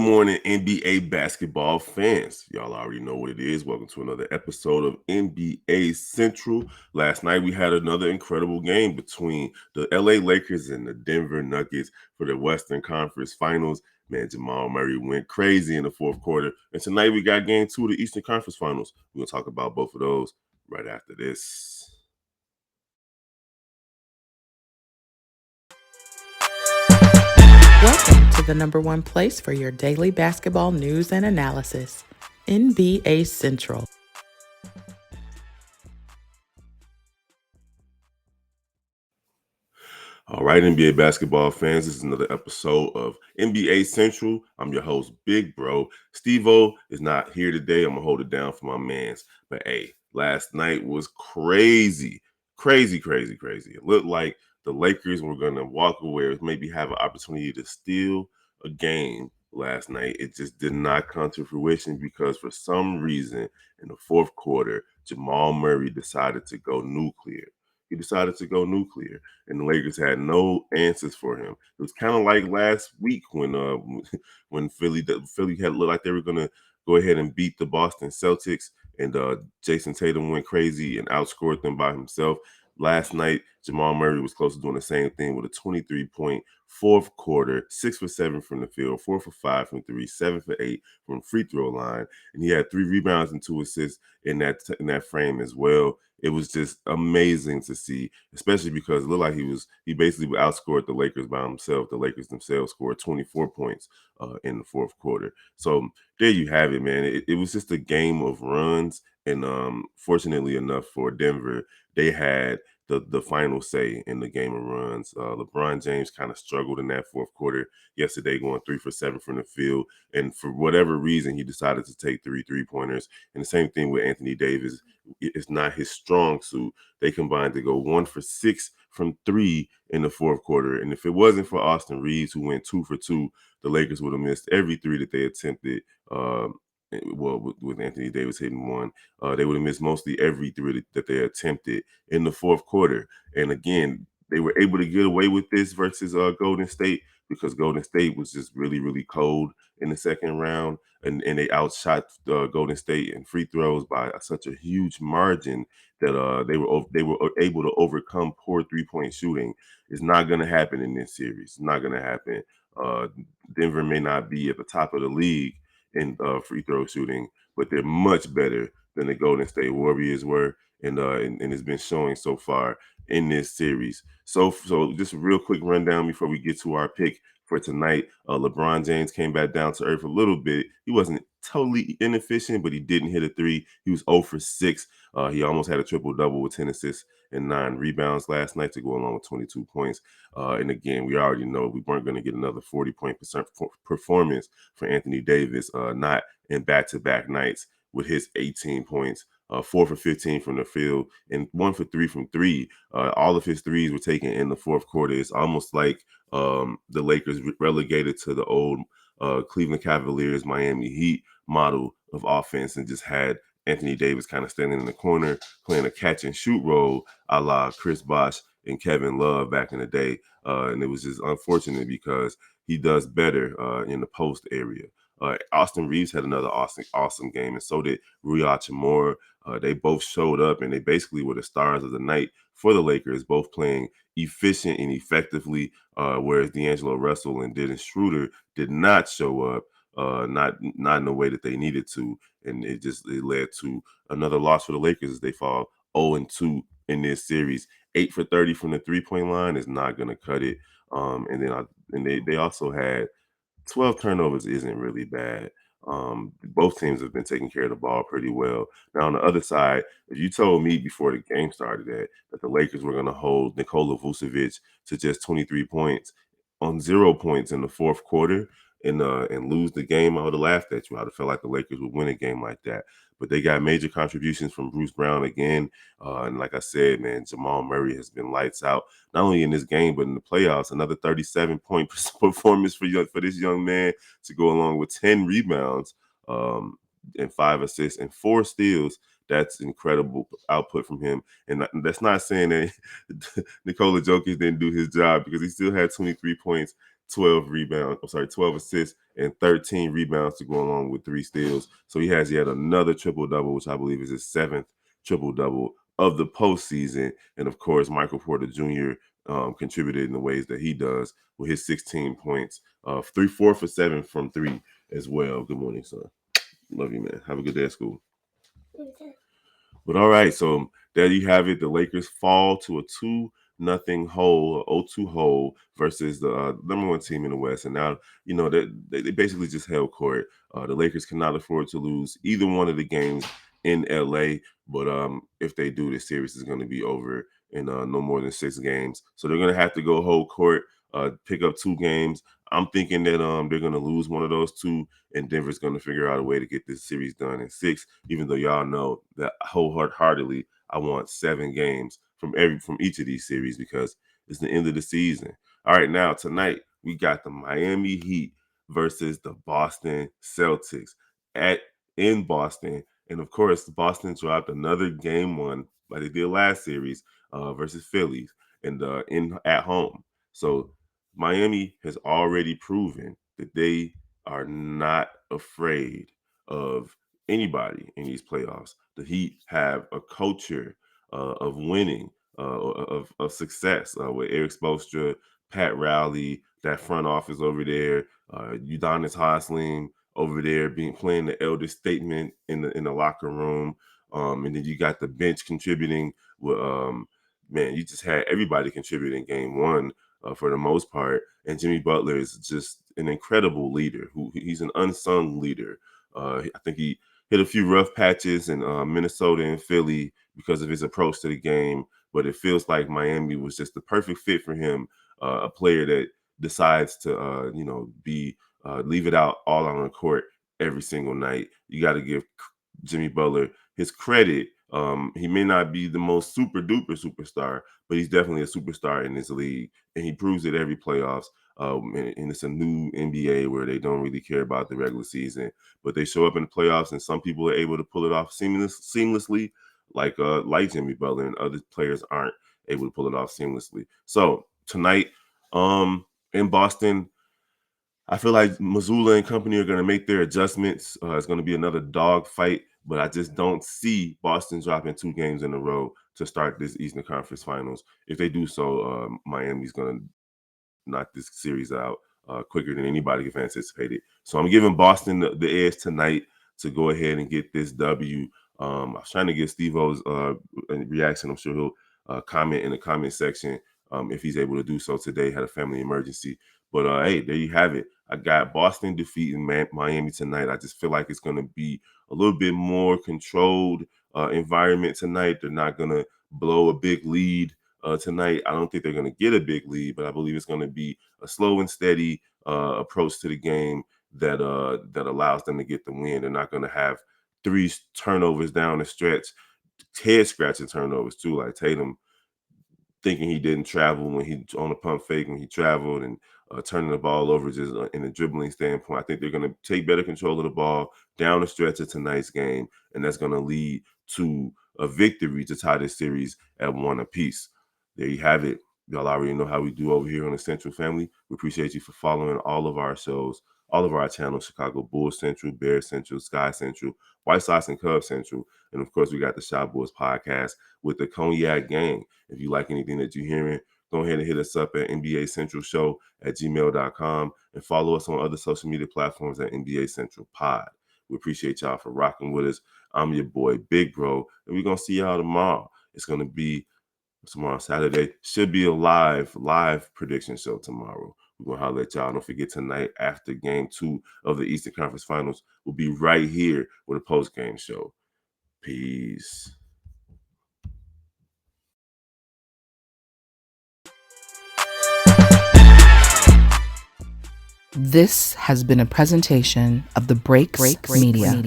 morning, NBA basketball fans. Y'all already know what it is. Welcome to another episode of NBA Central. Last night, we had another incredible game between the LA Lakers and the Denver Nuggets for the Western Conference Finals. Man, Jamal Murray went crazy in the fourth quarter. And tonight, we got game two of the Eastern Conference Finals. We're going to talk about both of those right after this. Welcome to the number one place for your daily basketball news and analysis, NBA Central. All right, NBA basketball fans, this is another episode of NBA Central. I'm your host, Big Bro. Steve-O is not here today. I'm going to hold it down for my mans. But hey, last night was crazy. Crazy. It looked like the Lakers were going to walk away or maybe have an opportunity to steal a game last night. It just did not come to fruition because for some reason in the fourth quarter, Jamal Murray decided to go nuclear. And the Lakers had no answers for him. It was kind of like last week when when Philly had looked like they were gonna go ahead and beat the Boston Celtics, and Jason Tatum went crazy and outscored them by himself. Last night, Jamal Murray was close to doing the same thing with a 23-point fourth quarter, 6 for 7 from the field, 4 for 5 from three, 7 for 8 from free throw line, and he had 3 rebounds and 2 assists in that frame as well. It was just amazing to see, especially because it looked like he basically outscored the Lakers by himself. The Lakers themselves scored 24 points in the fourth quarter. So there you have it, man. It was just a game of runs, and fortunately enough for Denver, they had the final say in the game of runs. LeBron James kind of struggled in that fourth quarter yesterday, going 3 for 7 from the field, and for whatever reason, he decided to take 3 3-pointers. And the same thing with Anthony Davis. It's not his strong suit. They combined to go 1 for 6 from 3 in the fourth quarter. And if it wasn't for Austin Reeves, who went 2 for 2, the Lakers would have missed every 3 that they attempted. With Anthony Davis hitting 1, they would have missed mostly every 3 that they attempted in the fourth quarter. And again, they were able to get away with this versus Golden State because Golden State was just really cold in the second round, and they outshot Golden State in free throws by such a huge margin that they were able to overcome poor 3-point shooting. It's not going to happen in this series. It's not going to happen. Denver may not be at the top of the league in free throw shooting, but they're much better than the Golden State Warriors were, and it's been showing so far in this series. So just a real quick rundown before we get to our pick for tonight. LeBron James came back down to earth a little bit. He wasn't totally inefficient, but he didn't hit a 3. He was 0 for 6. He almost had a triple-double with 10 assists and 9 rebounds last night to go along with 22 points. And again, we already know we weren't going to get another 40-point performance for Anthony Davis, not in back-to-back nights with his 18 points. 4 for 15 from the field and 1 for 3 from 3. All of his threes were taken in the fourth quarter. It's almost like the Lakers relegated to the old Cleveland Cavaliers, Miami Heat model of offense and just had Anthony Davis kind of standing in the corner playing a catch and shoot role a la Chris Bosh and Kevin Love back in the day. And it was just unfortunate because he does better in the post area. Austin Reeves had another awesome game, and so did Rui Hachimura. They both showed up, and they basically were the stars of the night for the Lakers, both playing efficient and effectively, whereas D'Angelo Russell and Dennis Schroeder did not show up, not in the way that they needed to, and it led to another loss for the Lakers as they fall 0-2 in this series. 8 for 30 from the 3-point line is not going to cut it. And they also had 12 turnovers isn't really bad. Both teams have been taking care of the ball pretty well. Now, on the other side, if you told me before the game started that the Lakers were going to hold Nikola Vucevic to just 23 points on 0 points in the fourth quarter and lose the game, I would have laughed at you. I would have felt like the Lakers would win a game like that. But they got major contributions from Bruce Brown again. And like I said, man, Jamal Murray has been lights out, not only in this game, but in the playoffs. Another 37-point performance for this young man to go along with 10 rebounds and 5 assists and 4 steals. That's incredible output from him. And that's not saying that Nikola Jokic didn't do his job because he still had 23 points, 12 rebounds. I'm sorry, 12 assists and 13 rebounds to go along with 3 steals. So he has yet another triple double, which I believe is his 7th triple double of the postseason. And of course, Michael Porter Jr. Contributed in the ways that he does with his 16 points, 4 for 7 from 3 as well. Good morning, son. Love you, man. Have a good day at school. But all right, so there you have it. The Lakers fall to a 2-0 hole, 0-2 hole versus the number 1 team in the West. And now, that they basically just held court. The Lakers cannot afford to lose either one of the games in LA. But if they do, the series is going to be over in no more than 6 games. So they're going to have to go hold court, pick up 2 games. I'm thinking that they're going to lose one of those 2, and Denver's going to figure out a way to get this series done in 6. Even though y'all know that wholeheartedly, I want 7 games from each of these series because it's the end of the season. All right, now tonight we got the Miami Heat versus the Boston Celtics in Boston, and of course, Boston dropped another game 1 like they did last series versus Phillies and at home. So Miami has already proven that they are not afraid of anybody in these playoffs. The Heat have a culture of winning, of success with Eric Spoelstra, Pat Riley, that front office over there, Udonis Haslem over there playing the elder statement in the locker room, and then you got the bench contributing. With man, you just had everybody contributing game 1 for the most part. And Jimmy Butler is just an incredible leader. He's an unsung leader. I think he hit a few rough patches in Minnesota and Philly because of his approach to the game, but it feels like Miami was just the perfect fit for him. A player that decides to, leave it out all on the court every single night. You got to give Jimmy Butler his credit. He may not be the most super duper superstar, but he's definitely a superstar in this league, and he proves it every playoffs. And it's a new NBA where they don't really care about the regular season, but they show up in the playoffs, and some people are able to pull it off seamlessly, like Jimmy Butler, and other players aren't able to pull it off seamlessly. So tonight, in Boston, I feel like Missoula and company are going to make their adjustments. It's going to be another dog fight, but I just don't see Boston dropping 2 games in a row to start this Eastern Conference Finals. If they do so, Miami's going to knock this series out quicker than anybody could have anticipated. So I'm giving Boston the edge tonight to go ahead and get this W. I was trying to get Steve-O's reaction. I'm sure he'll comment in the comment section if he's able to do so today. Had a family emergency. But hey, there you have it. I got Boston defeating Miami tonight. I just feel like it's going to be a little bit more controlled environment tonight. They're not going to blow a big lead tonight. I don't think they're going to get a big lead, but I believe it's going to be a slow and steady approach to the game that allows them to get the win. They're not going to have 3 turnovers down the stretch, head scratching turnovers too, like Tatum thinking he didn't travel when he on a pump fake when he traveled, and turning the ball over just in a dribbling standpoint. I think they're going to take better control of the ball down the stretch of tonight's game, and that's going to lead to a victory to tie this series at 1 apiece. There you have it. Y'all already know how we do over here on the Central Family. We appreciate you for following all of our shows, all of our channels: Chicago Bulls Central, Bears Central, Sky Central, White Sox and Cubs Central, and of course we got the Shot Boys podcast with the Cognac Gang. If you like anything that you're hearing, go ahead and hit us up at NBA Central Show at gmail.com and follow us on other social media platforms at NBA Central Pod. We appreciate y'all for rocking with us. I'm your boy, Big Bro, and we're going to see y'all tomorrow. It's going to be tomorrow, Saturday. Should be a live prediction show tomorrow. We're going to holler at y'all. Don't forget, tonight after game 2 of the Eastern Conference Finals, we'll be right here with a post-game show. Peace. This has been a presentation of the Breaks Media.